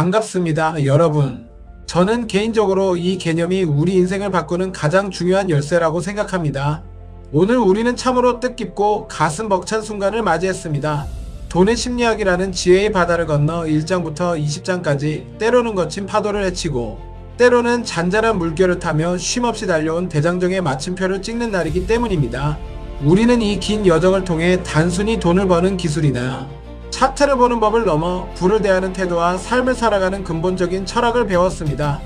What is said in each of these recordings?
반갑습니다, 여러분. 저는 개인적으로 이 개념이 우리 인생을 바꾸는 가장 중요한 열쇠라고 생각합니다. 오늘 우리는 참으로 뜻깊고 가슴 벅찬 순간을 맞이했습니다. 돈의 심리학이라는 지혜의 바다를 건너 1장부터 20장까지 때로는 거친 파도를 헤치고 때로는 잔잔한 물결을 타며 쉼없이 달려온 대장정의 마침표를 찍는 날이기 때문입니다. 우리는 이 긴 여정을 통해 단순히 돈을 버는 기술이나 차트를 보는 법을 넘어 부를 대하는 태도와 삶을 살아가는 근본적인 철학을 배웠습니다.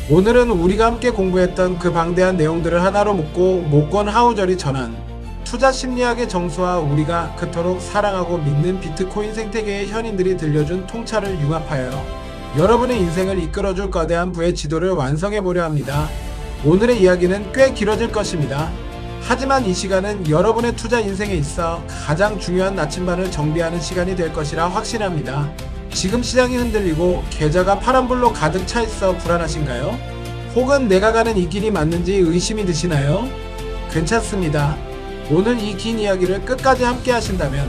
오늘은 우리가 함께 공부했던 그 방대한 내용들을 하나로 묶고 모건 하우절이 전한 투자 심리학의 정수와 우리가 그토록 사랑하고 믿는 비트코인 생태계의 현인들이 들려준 통찰을 융합하여 여러분의 인생을 이끌어줄 거대한 부의 지도를 완성해보려 합니다. 오늘의 이야기는 꽤 길어질 것입니다. 하지만 이 시간은 여러분의 투자 인생에 있어 가장 중요한 나침반을 정비하는 시간이 될 것이라 확신합니다. 지금 시장이 흔들리고 계좌가 파란불로 가득 차 있어 불안하신가요? 혹은 내가 가는 이 길이 맞는지 의심이 드시나요? 괜찮습니다. 오늘 이 긴 이야기를 끝까지 함께 하신다면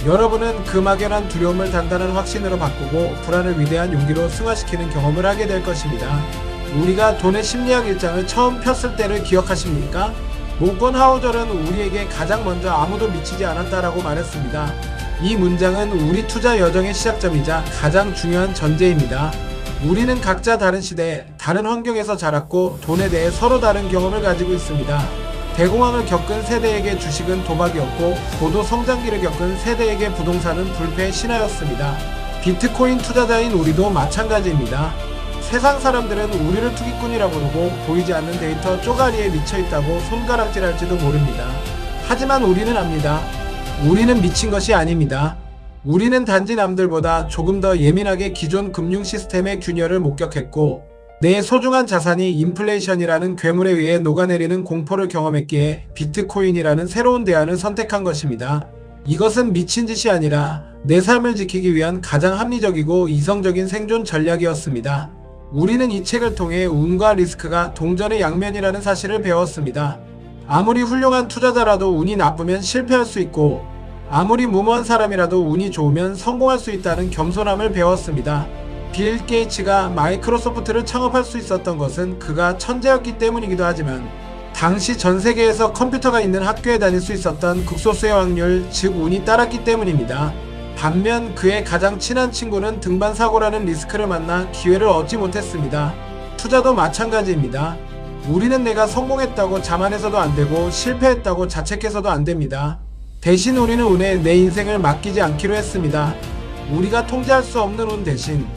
여러분은 그 막연한 두려움을 단단한 확신으로 바꾸고 불안을 위대한 용기로 승화시키는 경험을 하게 될 것입니다. 우리가 돈의 심리학 일장을 처음 폈을 때를 기억하십니까? 모건 하우절은 우리에게 가장 먼저 아무도 미치지 않았다라고 말했습니다. 이 문장은 우리 투자 여정의 시작점이자 가장 중요한 전제입니다. 우리는 각자 다른 시대, 다른 환경에서 자랐고 돈에 대해 서로 다른 경험을 가지고 있습니다. 대공황을 겪은 세대에게 주식은 도박이었고 고도 성장기를 겪은 세대에게 부동산은 불패의 신화였습니다. 비트코인 투자자인 우리도 마찬가지입니다. 세상 사람들은 우리를 투기꾼이라 부르고 보이지 않는 데이터 쪼가리에 미쳐있다고 손가락질할지도 모릅니다. 하지만 우리는 압니다. 우리는 미친 것이 아닙니다. 우리는 단지 남들보다 조금 더 예민하게 기존 금융 시스템의 균열을 목격했고 내 소중한 자산이 인플레이션이라는 괴물에 의해 녹아내리는 공포를 경험했기에 비트코인이라는 새로운 대안을 선택한 것입니다. 이것은 미친 짓이 아니라 내 삶을 지키기 위한 가장 합리적이고 이성적인 생존 전략이었습니다. 우리는 이 책을 통해 운과 리스크가 동전의 양면이라는 사실을 배웠습니다. 아무리 훌륭한 투자자라도 운이 나쁘면 실패할 수 있고 아무리 무모한 사람이라도 운이 좋으면 성공할 수 있다는 겸손함을 배웠습니다. 빌 게이츠가 마이크로소프트를 창업할 수 있었던 것은 그가 천재였기 때문이기도 하지만 당시 전 세계에서 컴퓨터가 있는 학교에 다닐 수 있었던 극소수의 확률, 즉 운이 따랐기 때문입니다. 반면 그의 가장 친한 친구는 등반 사고라는 리스크를 만나 기회를 얻지 못했습니다. 투자도 마찬가지입니다. 우리는 내가 성공했다고 자만해서도 안되고 실패했다고 자책해서도 안됩니다. 대신 우리는 운에 내 인생을 맡기지 않기로 했습니다. 우리가 통제할 수 없는 운 대신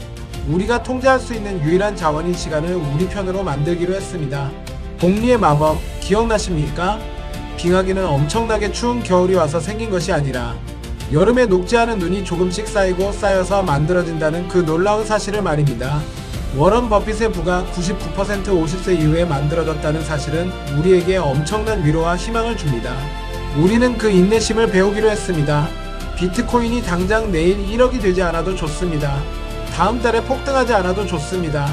우리가 통제할 수 있는 유일한 자원인 시간을 우리 편으로 만들기로 했습니다. 복리의 마법 기억나십니까? 빙하기는 엄청나게 추운 겨울이 와서 생긴 것이 아니라 여름에 녹지 않은 눈이 조금씩 쌓이고 쌓여서 만들어진다는 그 놀라운 사실을 말입니다. 워런 버핏의 부가 99% 50세 이후에 만들어졌다는 사실은 우리에게 엄청난 위로와 희망을 줍니다. 우리는 그 인내심을 배우기로 했습니다. 비트코인이 당장 내일 1억이 되지 않아도 좋습니다. 다음 달에 폭등하지 않아도 좋습니다.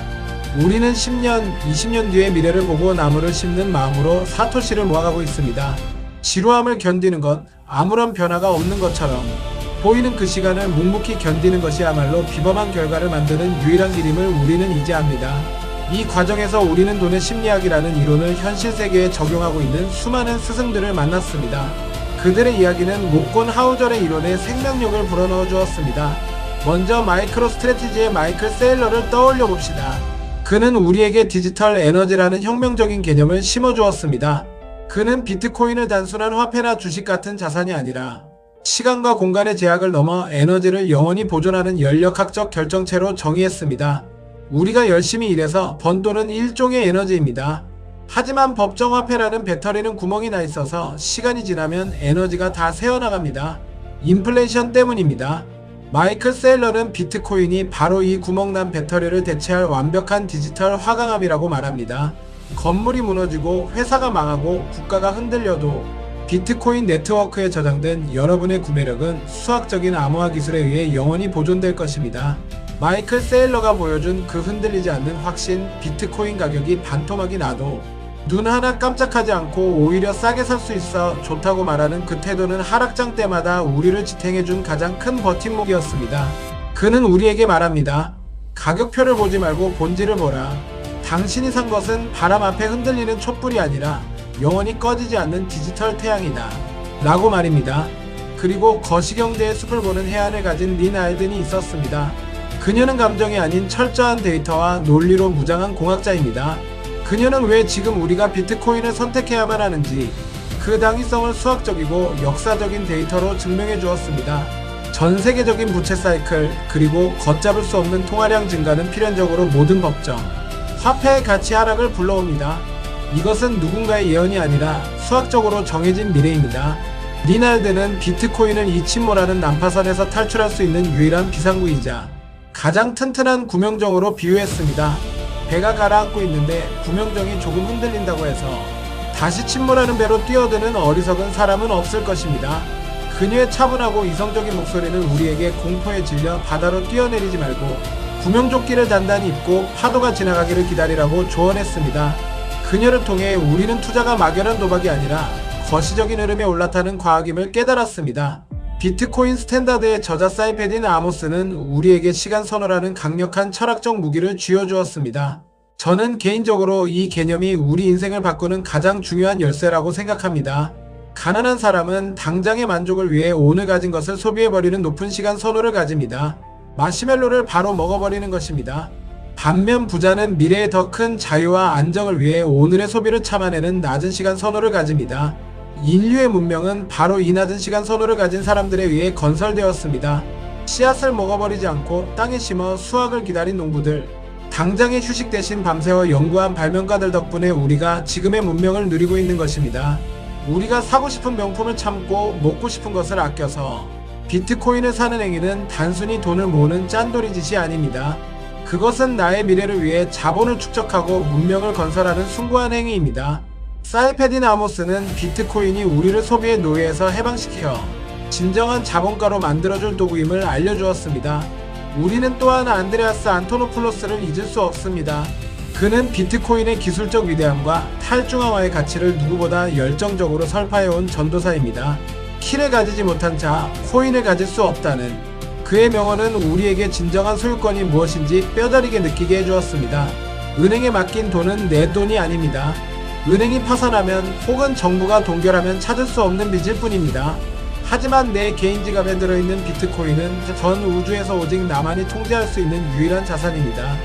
우리는 10년, 20년 뒤의 미래를 보고 나무를 심는 마음으로 사토시를 모아가고 있습니다. 지루함을 견디는 것, 아무런 변화가 없는 것처럼 보이는 그 시간을 묵묵히 견디는 것이야말로 비범한 결과를 만드는 유일한 길임을 우리는 이제 압니다. 이 과정에서 우리는 돈의 심리학이라는 이론을 현실 세계에 적용하고 있는 수많은 스승들을 만났습니다. 그들의 이야기는 모건 하우절의 이론에 생명력을 불어넣어 주었습니다. 먼저 마이크로 스트래티지의 마이클 세일러를 떠올려 봅시다. 그는 우리에게 디지털 에너지라는 혁명적인 개념을 심어주었습니다. 그는 비트코인을 단순한 화폐나 주식 같은 자산이 아니라 시간과 공간의 제약을 넘어 에너지를 영원히 보존하는 연력학적 결정체로 정의했습니다. 우리가 열심히 일해서 번 돈은 일종의 에너지입니다. 하지만 법정화폐라는 배터리는 구멍이 나 있어서 시간이 지나면 에너지가 다 새어나갑니다. 인플레이션 때문입니다. 마이클 세일러는 비트코인이 바로 이 구멍난 배터리를 대체할 완벽한 디지털 화강암이라고 말합니다. 건물이 무너지고 회사가 망하고 국가가 흔들려도 비트코인 네트워크에 저장된 여러분의 구매력은 수학적인 암호화 기술에 의해 영원히 보존될 것입니다. 마이클 세일러가 보여준 그 흔들리지 않는 확신, 비트코인 가격이 반토막이 나도 눈 하나 깜짝하지 않고 오히려 싸게 살 수 있어 좋다고 말하는 그 태도는 하락장 때마다 우리를 지탱해준 가장 큰 버팀목이었습니다. 그는 우리에게 말합니다. 가격표를 보지 말고 본질을 보라. 당신이 산 것은 바람 앞에 흔들리는 촛불이 아니라 영원히 꺼지지 않는 디지털 태양이다. 라고 말입니다. 그리고 거시경제의 숲을 보는 해안을 가진 린 알든이 있었습니다. 그녀는 감정이 아닌 철저한 데이터와 논리로 무장한 공학자입니다. 그녀는 왜 지금 우리가 비트코인을 선택해야만 하는지 그 당위성을 수학적이고 역사적인 데이터로 증명해 주었습니다. 전 세계적인 부채 사이클, 그리고 걷잡을 수 없는 통화량 증가는 필연적으로 모든 법정, 화폐의 가치 하락을 불러옵니다. 이것은 누군가의 예언이 아니라 수학적으로 정해진 미래입니다. 리날드는 비트코인을 이 침몰하는 난파선에서 탈출할 수 있는 유일한 비상구이자 가장 튼튼한 구명정으로 비유했습니다. 배가 가라앉고 있는데 구명정이 조금 흔들린다고 해서 다시 침몰하는 배로 뛰어드는 어리석은 사람은 없을 것입니다. 그녀의 차분하고 이성적인 목소리는 우리에게 공포에 질려 바다로 뛰어내리지 말고 구명조끼를 단단히 입고 파도가 지나가기를 기다리라고 조언했습니다. 그녀를 통해 우리는 투자가 막연한 도박이 아니라 거시적인 흐름에 올라타는 과학임을 깨달았습니다. 비트코인 스탠다드의 저자 사이페딘 아모스는 우리에게 시간 선호라는 강력한 철학적 무기를 쥐어주었습니다. 저는 개인적으로 이 개념이 우리 인생을 바꾸는 가장 중요한 열쇠라고 생각합니다. 가난한 사람은 당장의 만족을 위해 오늘 가진 것을 소비해버리는 높은 시간 선호를 가집니다. 마시멜로를 바로 먹어버리는 것입니다. 반면 부자는 미래의 더 큰 자유와 안정을 위해 오늘의 소비를 참아내는 낮은 시간 선호를 가집니다. 인류의 문명은 바로 이 낮은 시간 선호를 가진 사람들에 의해 건설되었습니다. 씨앗을 먹어버리지 않고 땅에 심어 수확을 기다린 농부들, 당장의 휴식 대신 밤새워 연구한 발명가들 덕분에 우리가 지금의 문명을 누리고 있는 것입니다. 우리가 사고 싶은 명품을 참고 먹고 싶은 것을 아껴서 비트코인을 사는 행위는 단순히 돈을 모으는 짠돌이 짓이 아닙니다. 그것은 나의 미래를 위해 자본을 축적하고 문명을 건설하는 숭고한 행위입니다. 사이페딘 아모스는 비트코인이 우리를 소비의 노예에서 해방시켜 진정한 자본가로 만들어줄 도구임을 알려주었습니다. 우리는 또한 안드레아스 안토노플로스를 잊을 수 없습니다. 그는 비트코인의 기술적 위대함과 탈중앙화의 가치를 누구보다 열정적으로 설파해온 전도사입니다. 키를 가지지 못한 자, 코인을 가질 수 없다는 그의 명언은 우리에게 진정한 소유권이 무엇인지 뼈저리게 느끼게 해주었습니다. 은행에 맡긴 돈은 내 돈이 아닙니다. 은행이 파산하면 혹은 정부가 동결하면 찾을 수 없는 빚일 뿐입니다. 하지만 내 개인 지갑에 들어있는 비트코인은 전 우주에서 오직 나만이 통제할 수 있는 유일한 자산입니다.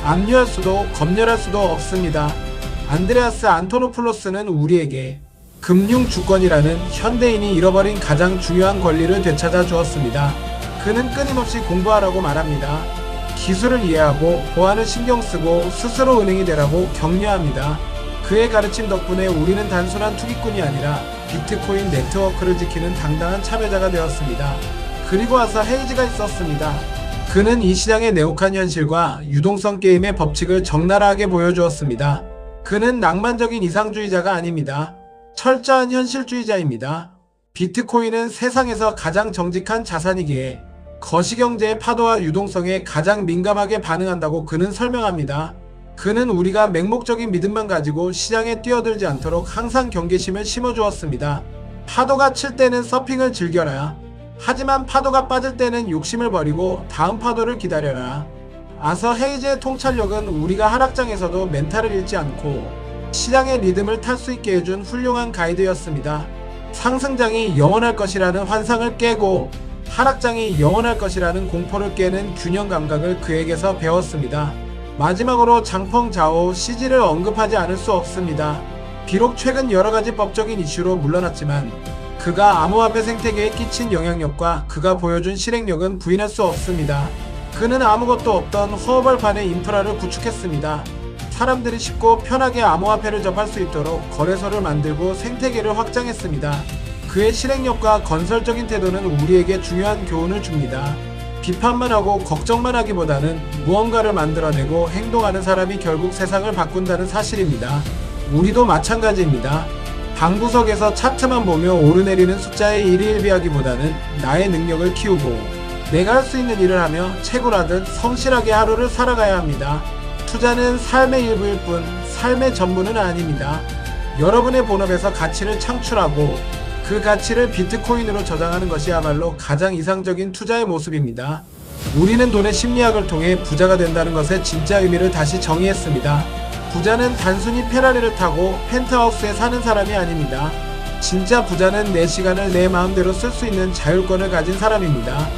압류할 수도 검열할 수도 없습니다. 안드레아스 안토노플로스는 우리에게 금융 주권이라는 현대인이 잃어버린 가장 중요한 권리를 되찾아 주었습니다. 그는 끊임없이 공부하라고 말합니다. 기술을 이해하고 보안을 신경쓰고 스스로 은행이 되라고 격려합니다. 그의 가르침 덕분에 우리는 단순한 투기꾼이 아니라 비트코인 네트워크를 지키는 당당한 참여자가 되었습니다. 그리고 와서 헤이즈가 있었습니다. 그는 이 시장의 네오칸 현실과 유동성 게임의 법칙을 적나라하게 보여주었습니다. 그는 낭만적인 이상주의자가 아닙니다. 철저한 현실주의자입니다. 비트코인은 세상에서 가장 정직한 자산이기에 거시경제의 파도와 유동성에 가장 민감하게 반응한다고 그는 설명합니다. 그는 우리가 맹목적인 믿음만 가지고 시장에 뛰어들지 않도록 항상 경계심을 심어주었습니다. 파도가 칠 때는 서핑을 즐겨라. 하지만 파도가 빠질 때는 욕심을 버리고 다음 파도를 기다려라. 아서 헤이즈의 통찰력은 우리가 하락장에서도 멘탈을 잃지 않고 시장의 리듬을 탈 수 있게 해준 훌륭한 가이드였습니다. 상승장이 영원할 것이라는 환상을 깨고 하락장이 영원할 것이라는 공포를 깨는 균형 감각을 그에게서 배웠습니다. 마지막으로 장펑 자오 CG를 언급하지 않을 수 없습니다. 비록 최근 여러가지 법적인 이슈로 물러났지만 그가 암호화폐 생태계에 끼친 영향력과 그가 보여준 실행력은 부인할 수 없습니다. 그는 아무것도 없던 허벌판의 인프라를 구축했습니다. 사람들이 쉽고 편하게 암호화폐를 접할 수 있도록 거래소를 만들고 생태계를 확장했습니다. 그의 실행력과 건설적인 태도는 우리에게 중요한 교훈을 줍니다. 비판만 하고 걱정만 하기보다는 무언가를 만들어내고 행동하는 사람이 결국 세상을 바꾼다는 사실입니다. 우리도 마찬가지입니다. 방구석에서 차트만 보며 오르내리는 숫자에 일희일비하기보다는 나의 능력을 키우고 내가 할 수 있는 일을 하며 채굴하듯 성실하게 하루를 살아가야 합니다. 투자는 삶의 일부일 뿐 삶의 전부는 아닙니다. 여러분의 본업에서 가치를 창출하고 그 가치를 비트코인으로 저장하는 것이야말로 가장 이상적인 투자의 모습입니다. 우리는 돈의 심리학을 통해 부자가 된다는 것의 진짜 의미를 다시 정의했습니다. 부자는 단순히 페라리를 타고 펜트하우스에 사는 사람이 아닙니다. 진짜 부자는 내 시간을 내 마음대로 쓸 수 있는 자율권을 가진 사람입니다.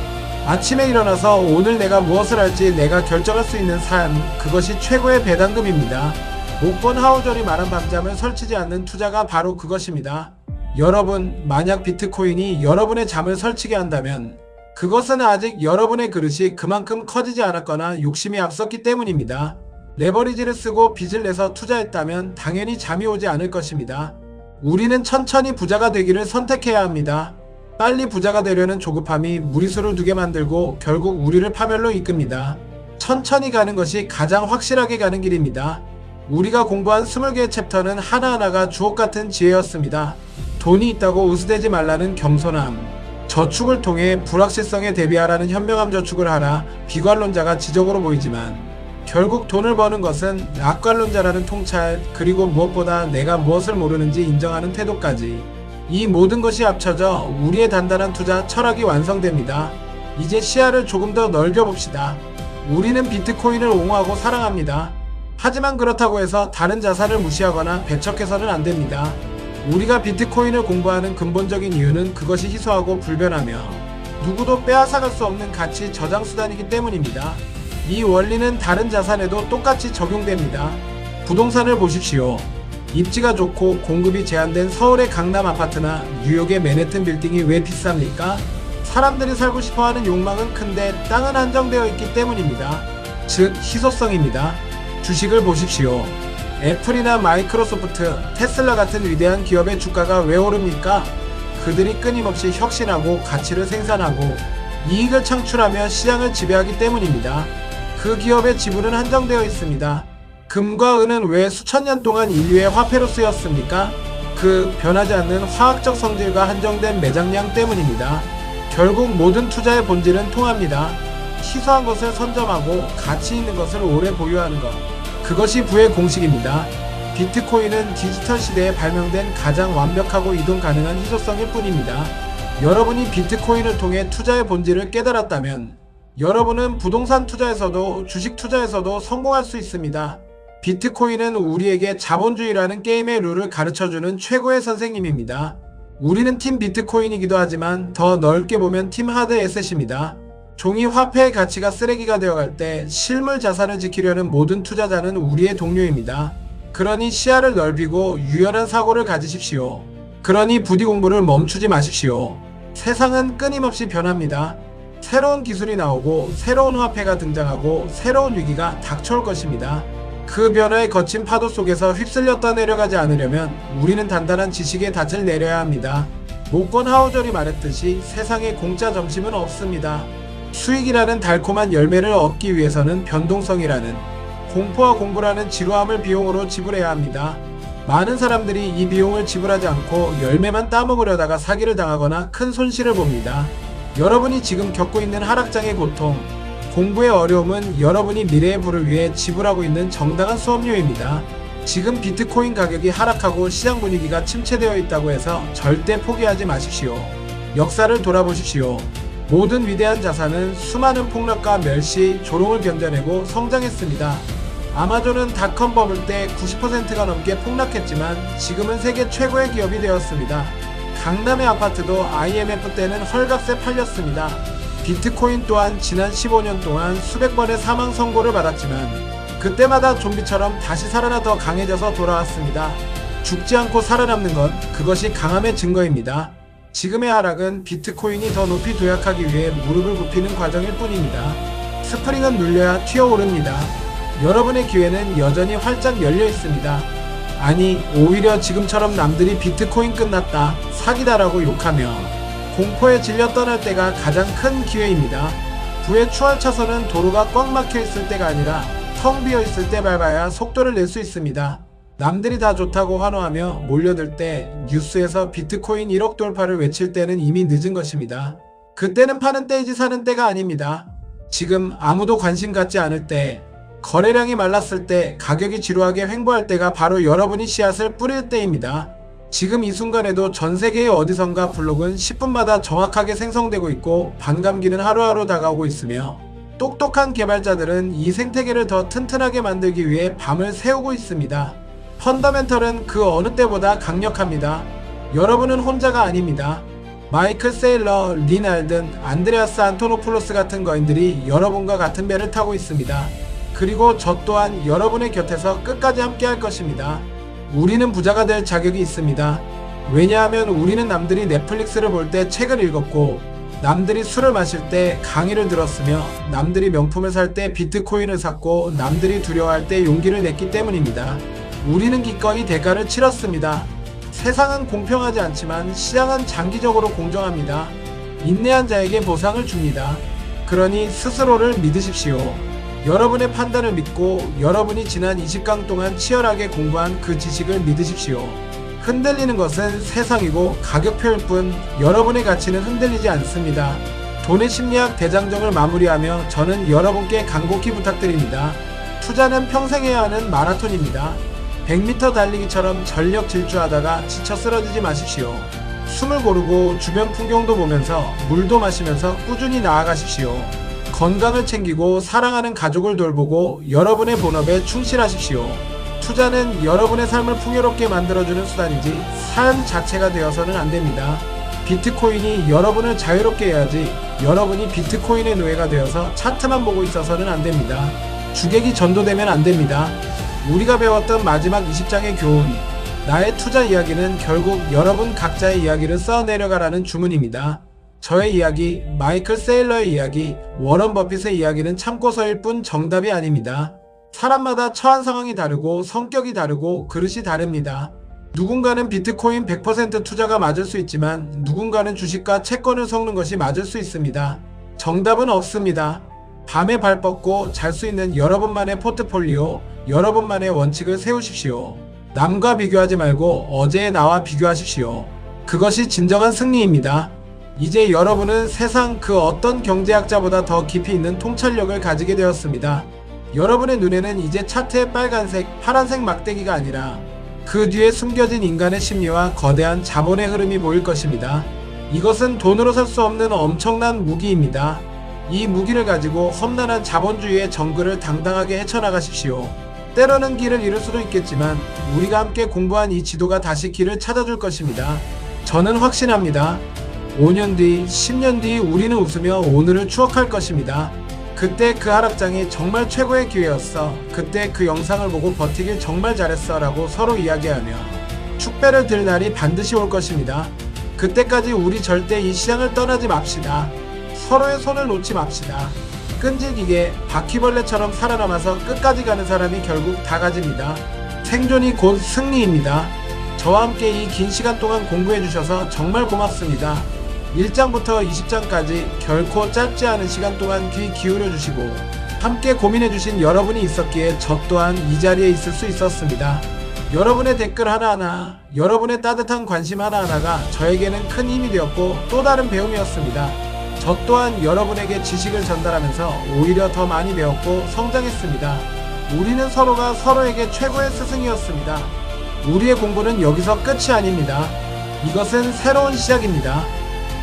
아침에 일어나서 오늘 내가 무엇을 할지 내가 결정할 수 있는 삶, 그것이 최고의 배당금입니다. 목본 하우절이 말한 밤잠을 설치지 않는 투자가 바로 그것입니다. 여러분, 만약 비트코인이 여러분의 잠을 설치게 한다면 그것은 아직 여러분의 그릇이 그만큼 커지지 않았거나 욕심이 앞섰기 때문입니다. 레버리지를 쓰고 빚을 내서 투자했다면 당연히 잠이 오지 않을 것입니다. 우리는 천천히 부자가 되기를 선택해야 합니다. 빨리 부자가 되려는 조급함이 무리수를 두게 만들고 결국 우리를 파멸로 이끕니다. 천천히 가는 것이 가장 확실하게 가는 길입니다. 우리가 공부한 20개의 챕터는 하나하나가 주옥같은 지혜였습니다. 돈이 있다고 으스대지 말라는 겸손함, 저축을 통해 불확실성에 대비하라는 현명한 저축을 하라, 비관론자가 지적으로 보이지만 결국 돈을 버는 것은 낙관론자라는 통찰, 그리고 무엇보다 내가 무엇을 모르는지 인정하는 태도까지, 이 모든 것이 합쳐져 우리의 단단한 투자 철학이 완성됩니다. 이제 시야를 조금 더 넓혀봅시다. 우리는 비트코인을 옹호하고 사랑합니다. 하지만 그렇다고 해서 다른 자산을 무시하거나 배척해서는 안 됩니다. 우리가 비트코인을 공부하는 근본적인 이유는 그것이 희소하고 불변하며 누구도 빼앗아갈 수 없는 가치 저장 수단이기 때문입니다. 이 원리는 다른 자산에도 똑같이 적용됩니다. 부동산을 보십시오. 입지가 좋고 공급이 제한된 서울의 강남 아파트나 뉴욕의 맨해튼 빌딩이 왜 비쌉니까? 사람들이 살고 싶어하는 욕망은 큰데 땅은 한정되어 있기 때문입니다. 즉, 희소성입니다. 주식을 보십시오. 애플이나 마이크로소프트, 테슬라 같은 위대한 기업의 주가가 왜 오릅니까? 그들이 끊임없이 혁신하고 가치를 생산하고 이익을 창출하며 시장을 지배하기 때문입니다. 그 기업의 지분은 한정되어 있습니다. 금과 은은 왜 수천 년 동안 인류의 화폐로 쓰였습니까? 그 변하지 않는 화학적 성질과 한정된 매장량 때문입니다. 결국 모든 투자의 본질은 통합니다. 희소한 것을 선점하고 가치 있는 것을 오래 보유하는 것. 그것이 부의 공식입니다. 비트코인은 디지털 시대에 발명된 가장 완벽하고 이동 가능한 희소성일 뿐입니다. 여러분이 비트코인을 통해 투자의 본질을 깨달았다면 여러분은 부동산 투자에서도 주식 투자에서도 성공할 수 있습니다. 비트코인은 우리에게 자본주의라는 게임의 룰을 가르쳐주는 최고의 선생님입니다. 우리는 팀 비트코인이기도 하지만 더 넓게 보면 팀 하드 에셋입니다. 종이 화폐의 가치가 쓰레기가 되어갈 때 실물 자산을 지키려는 모든 투자자는 우리의 동료입니다. 그러니 시야를 넓히고 유연한 사고를 가지십시오. 그러니 부디 공부를 멈추지 마십시오. 세상은 끊임없이 변합니다. 새로운 기술이 나오고 새로운 화폐가 등장하고 새로운 위기가 닥쳐올 것입니다. 그 변화의 거친 파도 속에서 휩쓸려 떠내려가지 않으려면 우리는 단단한 지식의 닻을 내려야 합니다. 목건 하우절이 말했듯이 세상에 공짜 점심은 없습니다. 수익이라는 달콤한 열매를 얻기 위해서는 변동성이라는, 공포와 공부라는 지루함을 비용으로 지불해야 합니다. 많은 사람들이 이 비용을 지불하지 않고 열매만 따먹으려다가 사기를 당하거나 큰 손실을 봅니다. 여러분이 지금 겪고 있는 하락장의 고통, 공부의 어려움은 여러분이 미래의 부를 위해 지불하고 있는 정당한 수업료입니다. 지금 비트코인 가격이 하락하고 시장 분위기가 침체되어 있다고 해서 절대 포기하지 마십시오. 역사를 돌아보십시오. 모든 위대한 자산은 수많은 폭락과 멸시, 조롱을 견뎌내고 성장했습니다. 아마존은 닷컴 버블 때 90%가 넘게 폭락했지만 지금은 세계 최고의 기업이 되었습니다. 강남의 아파트도 IMF 때는 헐값에 팔렸습니다. 비트코인 또한 지난 15년 동안 수백 번의 사망 선고를 받았지만 그때마다 좀비처럼 다시 살아나 더 강해져서 돌아왔습니다. 죽지 않고 살아남는 것, 그것이 강함의 증거입니다. 지금의 하락은 비트코인이 더 높이 도약하기 위해 무릎을 굽히는 과정일 뿐입니다. 스프링은 눌려야 튀어오릅니다. 여러분의 기회는 여전히 활짝 열려 있습니다. 아니, 오히려 지금처럼 남들이 비트코인 끝났다, 사기다라고 욕하며 공포에 질려 떠날 때가 가장 큰 기회입니다. 부의 추월 차선은 도로가 꽉 막혀 있을 때가 아니라 텅 비어 있을 때 밟아야 속도를 낼 수 있습니다. 남들이 다 좋다고 환호하며 몰려들 때 뉴스에서 비트코인 1억 돌파를 외칠 때는 이미 늦은 것입니다. 그때는 파는 때이지 사는 때가 아닙니다. 지금 아무도 관심 갖지 않을 때, 거래량이 말랐을 때, 가격이 지루하게 횡보할 때가 바로 여러분이 씨앗을 뿌릴 때입니다. 지금 이 순간에도 전 세계의 어디선가 블록은 10분마다 정확하게 생성되고 있고 반감기는 하루하루 다가오고 있으며 똑똑한 개발자들은 이 생태계를 더 튼튼하게 만들기 위해 밤을 새우고 있습니다. 펀더멘털은 그 어느 때보다 강력합니다. 여러분은 혼자가 아닙니다. 마이클 세일러, 린 알든, 안드레아스 안토노폴로스 같은 거인들이 여러분과 같은 배를 타고 있습니다. 그리고 저 또한 여러분의 곁에서 끝까지 함께 할 것입니다. 우리는 부자가 될 자격이 있습니다. 왜냐하면 우리는 남들이 넷플릭스를 볼 때 책을 읽었고, 남들이 술을 마실 때 강의를 들었으며, 남들이 명품을 살 때 비트코인을 샀고, 남들이 두려워할 때 용기를 냈기 때문입니다. 우리는 기꺼이 대가를 치렀습니다. 세상은 공평하지 않지만 시장은 장기적으로 공정합니다. 인내한 자에게 보상을 줍니다. 그러니 스스로를 믿으십시오. 여러분의 판단을 믿고 여러분이 지난 20강 동안 치열하게 공부한 그 지식을 믿으십시오. 흔들리는 것은 세상이고 가격표일 뿐 여러분의 가치는 흔들리지 않습니다. 돈의 심리학 대장정을 마무리하며 저는 여러분께 간곡히 부탁드립니다. 투자는 평생 해야 하는 마라톤입니다. 100m 달리기처럼 전력 질주하다가 지쳐 쓰러지지 마십시오. 숨을 고르고 주변 풍경도 보면서 물도 마시면서 꾸준히 나아가십시오. 건강을 챙기고 사랑하는 가족을 돌보고 여러분의 본업에 충실하십시오. 투자는 여러분의 삶을 풍요롭게 만들어주는 수단이지 삶 자체가 되어서는 안됩니다. 비트코인이 여러분을 자유롭게 해야지 여러분이 비트코인의 노예가 되어서 차트만 보고 있어서는 안됩니다. 주객이 전도되면 안됩니다. 우리가 배웠던 마지막 20장의 교훈, 나의 투자 이야기는 결국 여러분 각자의 이야기를 써내려가라는 주문입니다. 저의 이야기, 마이클 세일러의 이야기, 워런 버핏의 이야기는 참고서일 뿐 정답이 아닙니다. 사람마다 처한 상황이 다르고 성격이 다르고 그릇이 다릅니다. 누군가는 비트코인 100% 투자가 맞을 수 있지만 누군가는 주식과 채권을 섞는 것이 맞을 수 있습니다. 정답은 없습니다. 밤에 발 뻗고 잘 수 있는 여러분만의 포트폴리오, 여러분만의 원칙을 세우십시오. 남과 비교하지 말고 어제의 나와 비교하십시오. 그것이 진정한 승리입니다. 이제 여러분은 세상 그 어떤 경제학자보다 더 깊이 있는 통찰력을 가지게 되었습니다. 여러분의 눈에는 이제 차트의 빨간색, 파란색 막대기가 아니라 그 뒤에 숨겨진 인간의 심리와 거대한 자본의 흐름이 보일 것입니다. 이것은 돈으로 살 수 없는 엄청난 무기입니다. 이 무기를 가지고 험난한 자본주의의 정글을 당당하게 헤쳐나가십시오. 때로는 길을 잃을 수도 있겠지만 우리가 함께 공부한 이 지도가 다시 길을 찾아줄 것입니다. 저는 확신합니다. 5년 뒤, 10년 뒤 우리는 웃으며 오늘을 추억할 것입니다. 그때 그 하락장이 정말 최고의 기회였어. 그때 그 영상을 보고 버티길 정말 잘했어 라고 서로 이야기하며 축배를 들 날이 반드시 올 것입니다. 그때까지 우리 절대 이 시장을 떠나지 맙시다. 서로의 손을 놓지 맙시다. 끈질기게 바퀴벌레처럼 살아남아서 끝까지 가는 사람이 결국 다 가집니다. 생존이 곧 승리입니다. 저와 함께 이 긴 시간 동안 공부해 주셔서 정말 고맙습니다. 1장부터 20장까지 결코 짧지 않은 시간 동안 귀 기울여 주시고 함께 고민해 주신 여러분이 있었기에 저 또한 이 자리에 있을 수 있었습니다. 여러분의 댓글 하나하나, 여러분의 따뜻한 관심 하나하나가 저에게는 큰 힘이 되었고 또 다른 배움이었습니다. 저 또한 여러분에게 지식을 전달하면서 오히려 더 많이 배웠고 성장했습니다. 우리는 서로가 서로에게 최고의 스승이었습니다. 우리의 공부는 여기서 끝이 아닙니다. 이것은 새로운 시작입니다.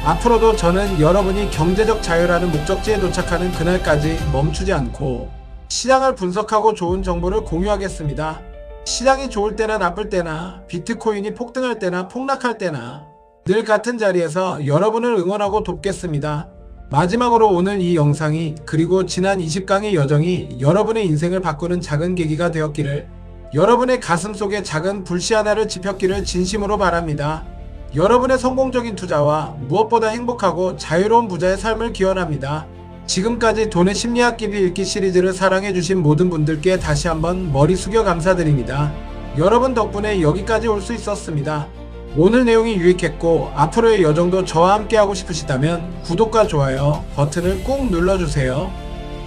앞으로도 저는 여러분이 경제적 자유라는 목적지에 도착하는 그날까지 멈추지 않고 시장을 분석하고 좋은 정보를 공유하겠습니다. 시장이 좋을 때나 나쁠 때나 비트코인이 폭등할 때나 폭락할 때나 늘 같은 자리에서 여러분을 응원하고 돕겠습니다. 마지막으로 오늘 이 영상이 그리고 지난 20강의 여정이 여러분의 인생을 바꾸는 작은 계기가 되었기를, 여러분의 가슴 속에 작은 불씨 하나를 지폈기를 진심으로 바랍니다. 여러분의 성공적인 투자와 무엇보다 행복하고 자유로운 부자의 삶을 기원합니다. 지금까지 돈의 심리학 깊이 읽기 시리즈를 사랑해주신 모든 분들께 다시 한번 머리 숙여 감사드립니다. 여러분 덕분에 여기까지 올 수 있었습니다. 오늘 내용이 유익했고 앞으로의 여정도 저와 함께 하고 싶으시다면 구독과 좋아요 버튼을 꾹 눌러주세요.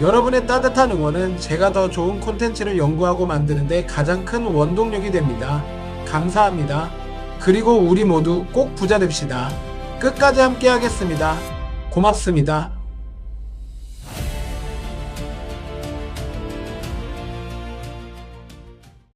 여러분의 따뜻한 응원은 제가 더 좋은 콘텐츠를 연구하고 만드는데 가장 큰 원동력이 됩니다. 감사합니다. 그리고 우리 모두 꼭 부자 됩시다. 끝까지 함께 하겠습니다. 고맙습니다.